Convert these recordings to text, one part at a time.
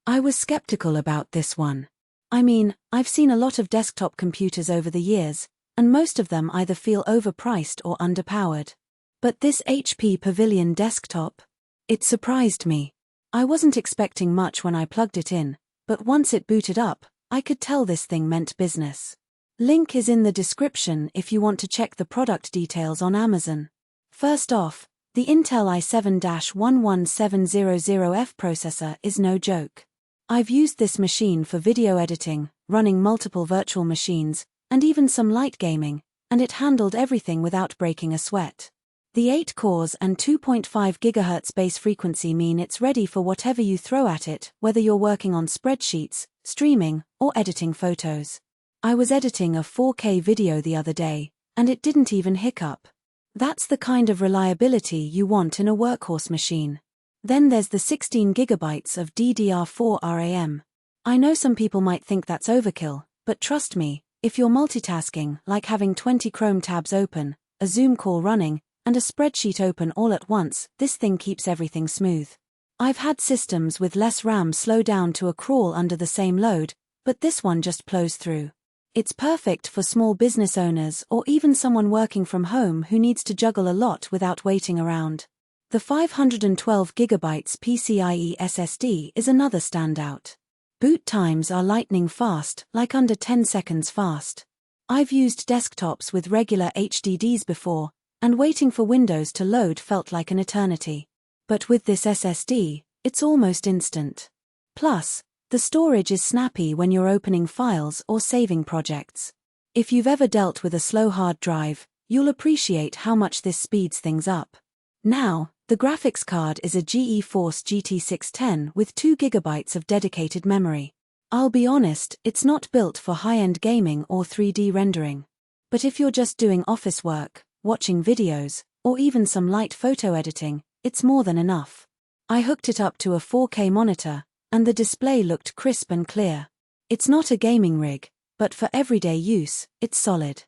I was skeptical about this one. I mean, I've seen a lot of desktop computers over the years, and most of them either feel overpriced or underpowered. But this HP Pavilion Desktop? It surprised me. I wasn't expecting much when I plugged it in, but once it booted up, I could tell this thing meant business. Link is in the description if you want to check the product details on Amazon. First off, the Intel i7-11700F processor is no joke. I've used this machine for video editing, running multiple virtual machines, and even some light gaming, and it handled everything without breaking a sweat. The 8 cores and 2.5 GHz base frequency mean it's ready for whatever you throw at it, whether you're working on spreadsheets, streaming, or editing photos. I was editing a 4K video the other day, and it didn't even hiccup. That's the kind of reliability you want in a workhorse machine. Then there's the 16 GB of DDR4 RAM. I know some people might think that's overkill, but trust me, if you're multitasking, like having 20 Chrome tabs open, a Zoom call running, and a spreadsheet open all at once, this thing keeps everything smooth. I've had systems with less RAM slow down to a crawl under the same load, but this one just plows through. It's perfect for small business owners or even someone working from home who needs to juggle a lot without waiting around. The 512 GB PCIe SSD is another standout. Boot times are lightning fast, like under 10 seconds fast. I've used desktops with regular HDDs before, and waiting for Windows to load felt like an eternity. But with this SSD, it's almost instant. Plus, the storage is snappy when you're opening files or saving projects. If you've ever dealt with a slow hard drive, you'll appreciate how much this speeds things up. Now, the graphics card is a GeForce GT 610 with 2 GB of dedicated memory. I'll be honest, it's not built for high-end gaming or 3D rendering. But if you're just doing office work, watching videos, or even some light photo editing, it's more than enough. I hooked it up to a 4K monitor, and the display looked crisp and clear. It's not a gaming rig, but for everyday use, it's solid.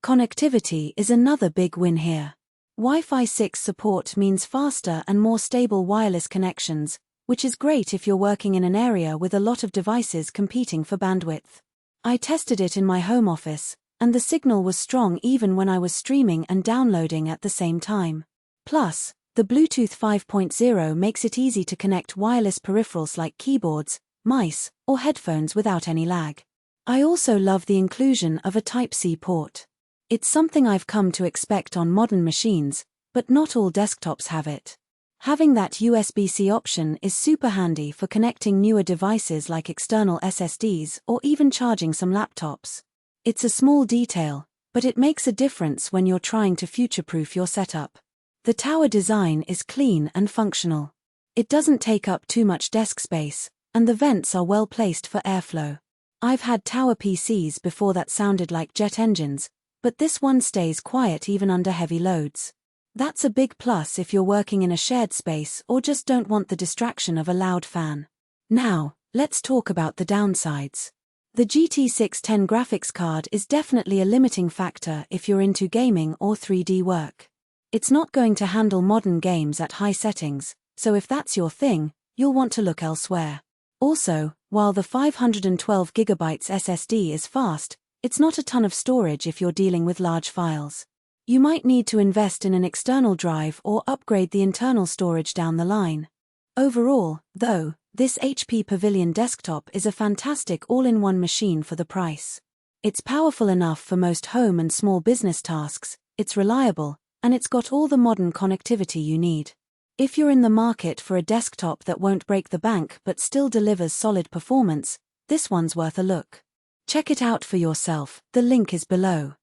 Connectivity is another big win here. Wi-Fi 6 support means faster and more stable wireless connections, which is great if you're working in an area with a lot of devices competing for bandwidth. I tested it in my home office, and the signal was strong even when I was streaming and downloading at the same time. Plus, the Bluetooth 5.0 makes it easy to connect wireless peripherals like keyboards, mice, or headphones without any lag. I also love the inclusion of a Type-C port. It's something I've come to expect on modern machines, but not all desktops have it. Having that USB-C option is super handy for connecting newer devices like external SSDs or even charging some laptops. It's a small detail, but it makes a difference when you're trying to future-proof your setup. The tower design is clean and functional. It doesn't take up too much desk space, and the vents are well placed for airflow. I've had tower PCs before that sounded like jet engines, but this one stays quiet even under heavy loads. That's a big plus if you're working in a shared space or just don't want the distraction of a loud fan. Now, let's talk about the downsides. The GT 610 graphics card is definitely a limiting factor if you're into gaming or 3D work. It's not going to handle modern games at high settings, so if that's your thing, you'll want to look elsewhere. Also, while the 512 GB SSD is fast, it's not a ton of storage if you're dealing with large files. You might need to invest in an external drive or upgrade the internal storage down the line. Overall, though, this HP Pavilion Desktop is a fantastic all-in-one machine for the price. It's powerful enough for most home and small business tasks, it's reliable, and it's got all the modern connectivity you need. If you're in the market for a desktop that won't break the bank but still delivers solid performance, this one's worth a look. Check it out for yourself, the link is below.